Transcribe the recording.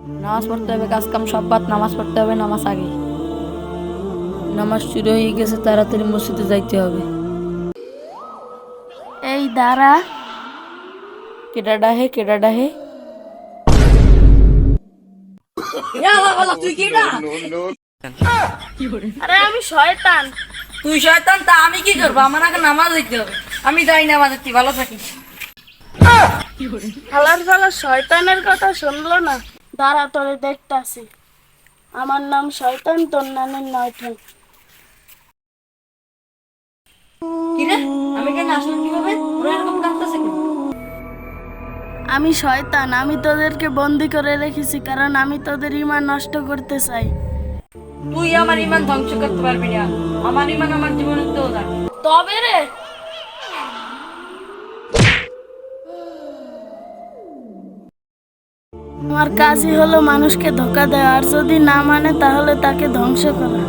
নামাজ পড়তে হবে, কাজ কাম সব বাদ, নামাজ পড়তে হবে, নামাজ আগে। নামাজ শুরু হয়ে গেছে, তাড়াতাড়ি মসজিদে যাইতে হবে। এই দাঁড়া। কেডা ডাহে, কেডা ডাহে? তুই কেডা? আরে আমি শয়তান। তুই শয়তান, তা আমি কি করবো? আমার আগে নামাজ দিতে হবে। আমি যাই না বাজার, তুই ভালো থাকিস। হালার ফালা শয়তানের কথা শুনলো না। দাঁড়া, তোরে দেখতাছি। আমার নাম শয়তান, তোর নামের নয়ঠান। কিরে, আমি কেন আসলাম কিভাবে? ওরা এরকম কাঁদতেছে কেন? আমি শয়তান, আমি তোদেরকে বন্দি করে রেখেছি কারণ আমি তোদের ঈমান নষ্ট করতে চাই। তুই আমার ইমান ধ্বংস করতে পারবি না। আমার ইমান আমার জীবনের তো না। তবে রে, আমার কাজই হলো মানুষকে ধোঁকা দেওয়া, আর যদি না মানে তাহলে তাকে ধ্বংস করা।